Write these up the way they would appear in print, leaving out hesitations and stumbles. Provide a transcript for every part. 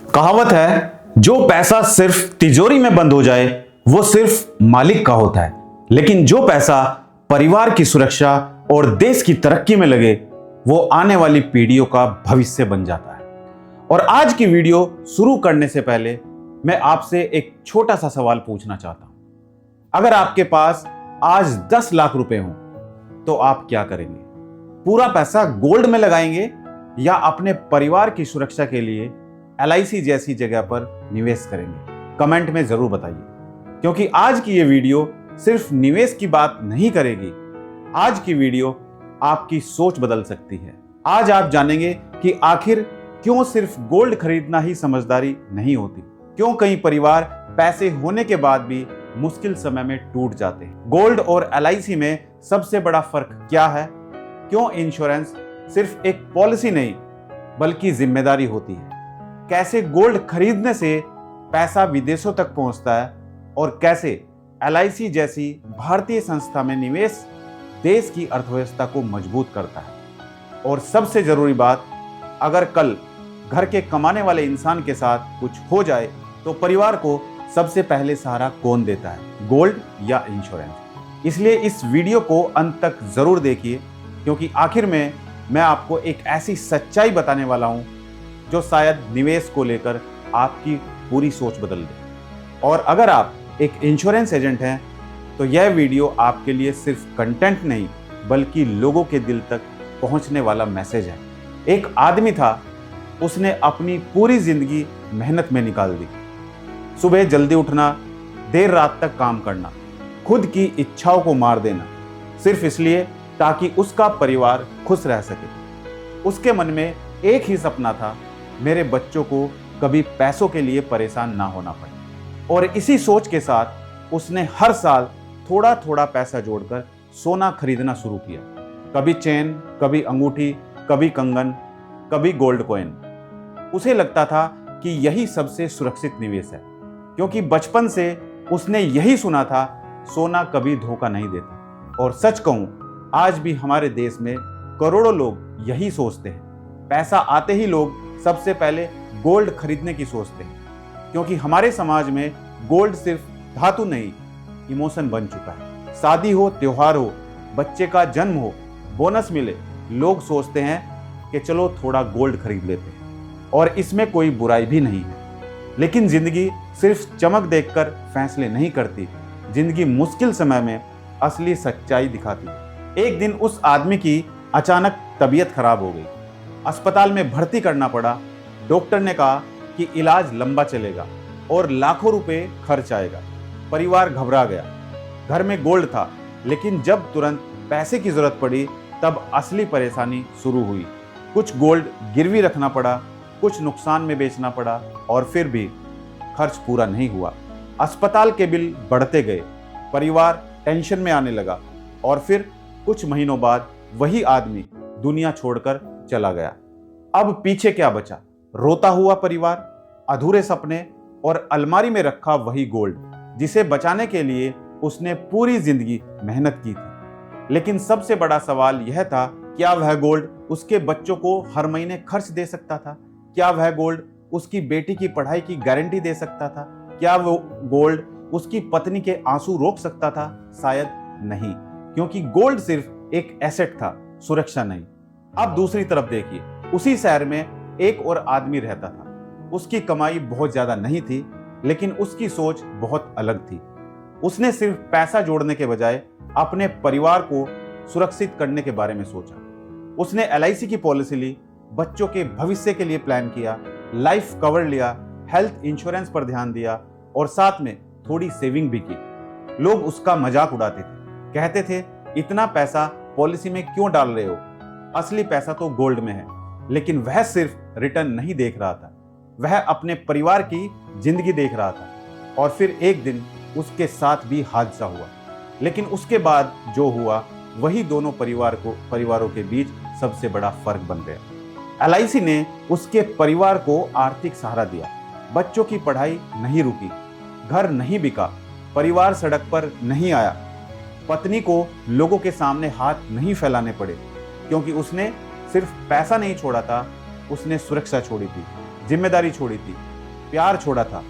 कहावत है, जो पैसा सिर्फ तिजोरी में बंद हो जाए वो सिर्फ मालिक का होता है, लेकिन जो पैसा परिवार की सुरक्षा और देश की तरक्की में लगे वो आने वाली पीढ़ियों का भविष्य बन जाता है। और आज की वीडियो शुरू करने से पहले मैं आपसे एक छोटा सा सवाल पूछना चाहता हूं। अगर आपके पास आज 10 लाख रुपए हो तो आप क्या करेंगे? पूरा पैसा गोल्ड में लगाएंगे या अपने परिवार की सुरक्षा के लिए LIC जैसी जगह पर निवेश करेंगे? कमेंट में जरूर बताइए, क्योंकि आज की ये वीडियो सिर्फ निवेश की बात नहीं करेगी। आज की वीडियो आपकी सोच बदल सकती है। आज आप जानेंगे कि आखिर क्यों सिर्फ गोल्ड खरीदना ही समझदारी नहीं होती, क्यों कई परिवार पैसे होने के बाद भी मुश्किल समय में टूट जाते हैं। गोल्ड और LIC में सबसे बड़ा फर्क क्या है? क्यों इंश्योरेंस सिर्फ एक पॉलिसी नहीं बल्कि जिम्मेदारी होती है? कैसे गोल्ड खरीदने से पैसा विदेशों तक पहुंचता है और कैसे LIC जैसी भारतीय संस्था में निवेश देश की अर्थव्यवस्था को मजबूत करता है। और सबसे जरूरी बात, अगर कल घर के कमाने वाले इंसान के साथ कुछ हो जाए तो परिवार को सबसे पहले सहारा कौन देता है, गोल्ड या इंश्योरेंस? इसलिए इस वीडियो को अंत तक जरूर देखिए, क्योंकि आखिर में मैं आपको एक ऐसी सच्चाई बताने वाला हूं जो शायद निवेश को लेकर आपकी पूरी सोच बदल दे। और अगर आप एक इंश्योरेंस एजेंट हैं तो यह वीडियो आपके लिए सिर्फ कंटेंट नहीं बल्कि लोगों के दिल तक पहुंचने वाला मैसेज है। एक आदमी था, उसने अपनी पूरी जिंदगी मेहनत में निकाल दी। सुबह जल्दी उठना, देर रात तक काम करना, खुद की इच्छाओं को मार देना, सिर्फ इसलिए ताकि उसका परिवार खुश रह सके। उसके मन में एक ही सपना था, मेरे बच्चों को कभी पैसों के लिए परेशान ना होना पड़े। और इसी सोच के साथ उसने हर साल थोड़ा थोड़ा पैसा जोड़कर सोना खरीदना शुरू किया। कभी चेन, कभी अंगूठी, कभी कंगन, कभी गोल्ड कॉइन। उसे लगता था कि यही सबसे सुरक्षित निवेश है, क्योंकि बचपन से उसने यही सुना था, सोना कभी धोखा नहीं देता। और सच कहूं, आज भी हमारे देश में करोड़ों लोग यही सोचते हैं। पैसा आते ही लोग सबसे पहले गोल्ड खरीदने की सोचते हैं, क्योंकि हमारे समाज में गोल्ड सिर्फ धातु नहीं, इमोशन बन चुका है। शादी हो, त्योहार हो, बच्चे का जन्म हो, बोनस मिले, लोग सोचते हैं कि चलो थोड़ा गोल्ड खरीद लेते हैं। और इसमें कोई बुराई भी नहीं है, लेकिन जिंदगी सिर्फ चमक देखकर फैसले नहीं करती। जिंदगी मुश्किल समय में असली सच्चाई दिखाती है। एक दिन उस आदमी की अचानक तबीयत खराब हो गई। अस्पताल में भर्ती करना पड़ा। डॉक्टर ने कहा कि इलाज लंबा चलेगा और लाखों रुपए खर्च आएगा। परिवार घबरा गया। घर में गोल्ड था, लेकिन जब तुरंत पैसे की जरूरत पड़ी तब असली परेशानी शुरू हुई। कुछ गोल्ड गिरवी रखना पड़ा, कुछ नुकसान में बेचना पड़ा, और फिर भी खर्च पूरा नहीं हुआ। अस्पताल के बिल बढ़ते गए, परिवार टेंशन में आने लगा, और फिर कुछ महीनों बाद वही आदमी दुनिया छोड़कर चला गया। अब पीछे क्या बचा? रोता हुआ परिवार, अधूरे सपने और अलमारी में रखा वही गोल्ड जिसे बचाने के लिए उसने पूरी जिंदगी मेहनत की थी। लेकिन सबसे बड़ा सवाल यह था, क्या वह गोल्ड उसके बच्चों को हर महीने खर्च दे सकता था? क्या वह गोल्ड उसकी बेटी की पढ़ाई की गारंटी दे सकता था? क्या वो गोल्ड उसकी पत्नी के आंसू रोक सकता था? शायद नहीं, क्योंकि गोल्ड सिर्फ एक एसेट था, सुरक्षा नहीं। अब दूसरी तरफ देखिए, उसी शहर में एक और आदमी रहता था। उसकी कमाई बहुत ज्यादा नहीं थी, लेकिन उसकी सोच बहुत अलग थी। उसने सिर्फ पैसा जोड़ने के बजाय अपने परिवार को सुरक्षित करने के बारे में सोचा। उसने LIC की पॉलिसी ली, बच्चों के भविष्य के लिए प्लान किया, लाइफ कवर लिया, हेल्थ इंश्योरेंस पर ध्यान दिया, और साथ में थोड़ी सेविंग भी की। लोग उसका मजाक उड़ाते थे, कहते थे, इतना पैसा पॉलिसी में क्यों डाल रहे हो? असली पैसा तो गोल्ड में है। लेकिन वह सिर्फ रिटर्न नहीं देख रहा था, वह अपने परिवार की जिंदगी देख रहा था। और फिर एक दिन उसके साथ भी हादसा हुआ। लेकिन उसके बाद जो हुआ वही दोनों परिवारों के बीच सबसे बड़ा फर्क बन गया। LIC ने उसके परिवार को आर्थिक सहारा दिया। बच्चों की पढ़ाई नहीं रुकी, घर नहीं बिका, परिवार सड़क पर नहीं आया, पत्नी को लोगों के सामने हाथ नहीं फैलाने पड़े, क्योंकि उसने सिर्फ पैसा नहीं छोड़ा था, उसने सुरक्षा छोड़ी थी, जिम्मेदारी छोड़ी थी, प्यार छोड़ा था।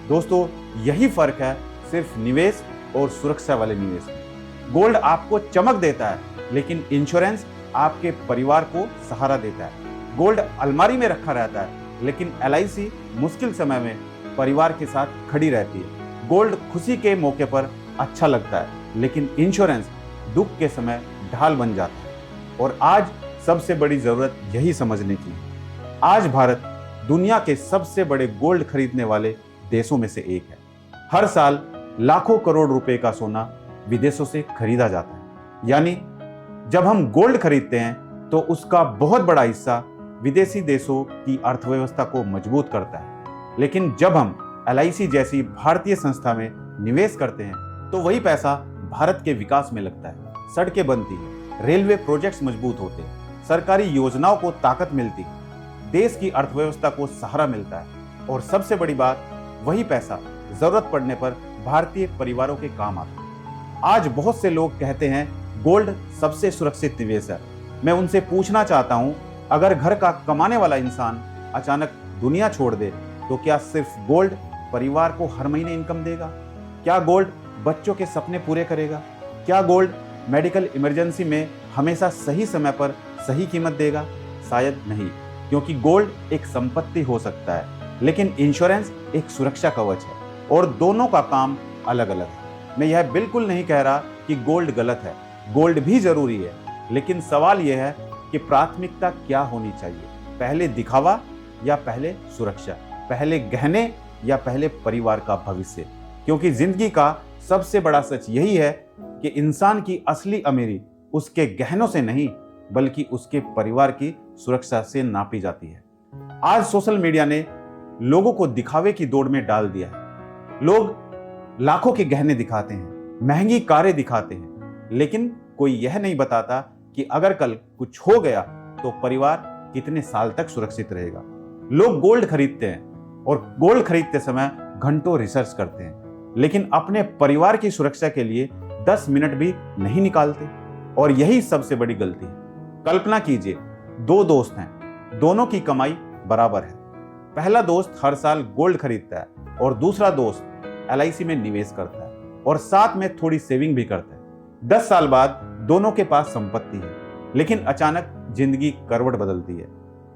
दोस्तों, यही फर्क है सिर्फ निवेश और सुरक्षा वाले निवेश में। गोल्ड आपको चमक देता है, लेकिन इंश्योरेंस आपके परिवार को सहारा देता है। गोल्ड अलमारी में रखा रहता है, लेकिन LIC मुश्किल समय में परिवार के साथ खड़ी रहती है। गोल्ड खुशी के मौके पर अच्छा लगता है, लेकिन इंश्योरेंस दुख के समय ढाल बन जाता है। और आज सबसे बड़ी जरूरत यही समझने की है। आज भारत दुनिया के सबसे बड़े गोल्ड खरीदने वाले देशों में से एक है। हर साल लाखों करोड़ रुपए का सोना विदेशों से खरीदा जाता है। यानी जब हम गोल्ड खरीदते हैं तो उसका बहुत बड़ा हिस्सा विदेशी देशों की अर्थव्यवस्था को मजबूत करता है। लेकिन जब हम LIC जैसी भारतीय संस्था में निवेश करते हैं तो वही पैसा भारत के विकास में लगता है। सड़कें बनती हैं, रेलवे प्रोजेक्ट्स मजबूत होते हैं, सरकारी योजनाओं को ताकत मिलती है, देश की अर्थव्यवस्था को सहारा मिलता है और सबसे बड़ी बात, वही पैसा जरूरत पड़ने पर भारतीय परिवारों के काम आता है। आज बहुत से लोग कहते हैं गोल्ड सबसे सुरक्षित निवेश है। मैं उनसे पूछना चाहता हूं, अगर घर का कमाने वाला इंसान अचानक दुनिया छोड़ दे तो क्या सिर्फ गोल्ड परिवार को हर महीने इनकम देगा? क्या गोल्ड बच्चों के सपने पूरे करेगा? क्या गोल्ड मेडिकल इमरजेंसी में हमेशा सही समय पर सही कीमत देगा? शायद नहीं, क्योंकि गोल्ड एक संपत्ति हो सकता है, लेकिन इंश्योरेंस एक सुरक्षा कवच है और दोनों का काम अलग अलग है। मैं यह बिल्कुल नहीं कह रहा कि गोल्ड गलत है, गोल्ड भी जरूरी है, लेकिन सवाल यह है कि प्राथमिकता क्या होनी चाहिए? पहले दिखावा या पहले सुरक्षा? पहले गहने या पहले परिवार का भविष्य? क्योंकि जिंदगी का सबसे बड़ा सच यही है कि इंसान की असली अमीरी उसके गहनों से नहीं, बल्कि उसके परिवार की सुरक्षा से नापी जाती है। आज सोशल मीडिया ने लोगों को दिखावे की दौड़ में डाल दिया है। लोग लाखों के गहने दिखाते हैं, महंगी कारें दिखाते हैं, लेकिन कोई यह नहीं बताता कि अगर कल कुछ हो गया तो परिवार कितने साल तक सुरक्षित रहेगा। लोग गोल्ड खरीदते हैं और गोल्ड खरीदते समय घंटों रिसर्च करते हैं, लेकिन अपने परिवार की सुरक्षा के लिए 10 मिनट भी नहीं निकालते, और यही सबसे बड़ी गलती है। कल्पना कीजिए, 2 दोस्त हैं, दोनों की कमाई बराबर है। पहला दोस्त हर साल गोल्ड खरीदता है और दूसरा दोस्त LIC में निवेश करता है और साथ में थोड़ी सेविंग भी करता है। 10 साल बाद दोनों के पास संपत्ति है, लेकिन अचानक जिंदगी करवट बदलती है।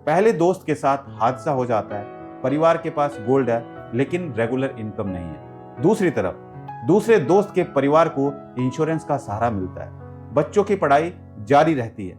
पहले दोस्त के साथ हादसा हो जाता है, परिवार के पास गोल्ड है लेकिन रेगुलर इनकम नहीं है। दूसरी तरफ दूसरे दोस्त के परिवार को इंश्योरेंस का सहारा मिलता है, बच्चों की पढ़ाई जारी रहती है,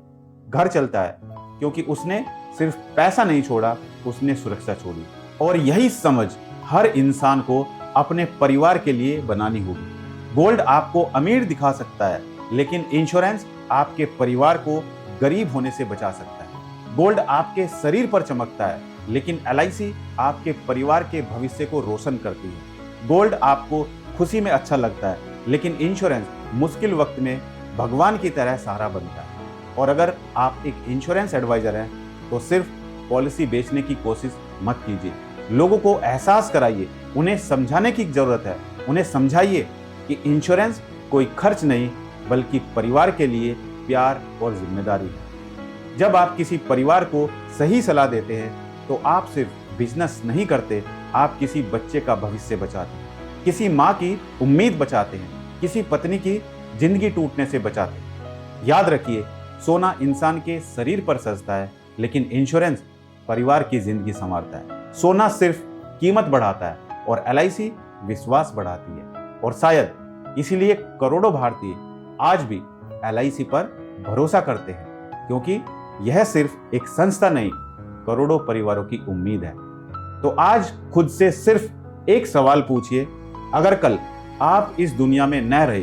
घर चलता है, क्योंकि उसने सिर्फ पैसा नहीं छोड़ा, उसने सुरक्षा छोड़ी। और यही समझ हर इंसान को अपने परिवार के लिए बनानी होगी। गोल्ड आपको अमीर दिखा सकता है, लेकिन इंश्योरेंस आपके परिवार को गरीब होने से बचा सकता है। गोल्ड आपके शरीर पर चमकता है, लेकिन LIC आपके परिवार के भविष्य को रोशन करती है। गोल्ड आपको खुशी में अच्छा लगता है, लेकिन इंश्योरेंस मुश्किल वक्त में भगवान की तरह सहारा बनता है। और अगर आप एक इंश्योरेंस एडवाइजर हैं तो सिर्फ पॉलिसी बेचने की कोशिश मत कीजिए। लोगों को एहसास कराइए, उन्हें समझाने की जरूरत है। उन्हें समझाइए कि इंश्योरेंस कोई खर्च नहीं, बल्कि परिवार के लिए प्यार और जिम्मेदारी है। जब आप किसी परिवार को सही सलाह देते हैं तो आप सिर्फ बिजनेस नहीं करते, आप किसी बच्चे का भविष्य बचाते हैं, किसी माँ की उम्मीद बचाते हैं, किसी पत्नी की जिंदगी टूटने से बचाते हैं। याद रखिए, सोना इंसान के शरीर पर सजता है, लेकिन इंश्योरेंस परिवार की जिंदगी संवारता है। सोना सिर्फ कीमत बढ़ाता है और LIC विश्वास बढ़ाती है। और शायद इसीलिए करोड़ों भारतीय आज भी LIC पर भरोसा करते हैं, क्योंकि यह सिर्फ एक संस्था नहीं, करोड़ों परिवारों की उम्मीद है। तो आज खुद से सिर्फ एक सवाल पूछिए, अगर कल आप इस दुनिया में न रहे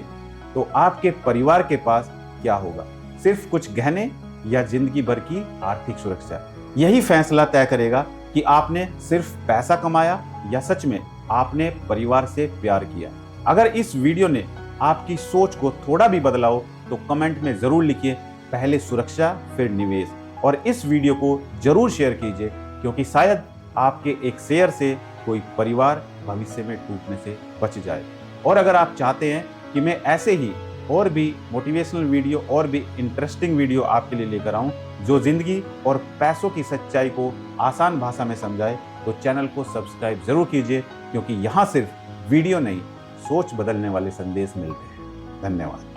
तो आपके परिवार के पास क्या होगा? सिर्फ कुछ गहने या जिंदगी भर की आर्थिक सुरक्षा? यही फैसला तय करेगा कि आपने सिर्फ पैसा कमाया या सच में आपने परिवार से प्यार किया। अगर इस वीडियो ने आपकी सोच को थोड़ा भी बदला हो तो कमेंट में जरूर लिखिए, पहले सुरक्षा फिर निवेश। और इस वीडियो को जरूर शेयर कीजिए, क्योंकि शायद आपके एक शेयर से कोई परिवार भविष्य में टूटने से बच जाए। और अगर आप चाहते हैं कि मैं ऐसे ही और भी मोटिवेशनल वीडियो और भी इंटरेस्टिंग वीडियो आपके लिए लेकर आऊं, जो जिंदगी और पैसों की सच्चाई को आसान भाषा में समझाए, तो चैनल को सब्सक्राइब जरूर कीजिए, क्योंकि यहाँ सिर्फ वीडियो नहीं, सोच बदलने वाले संदेश मिलते हैं। धन्यवाद।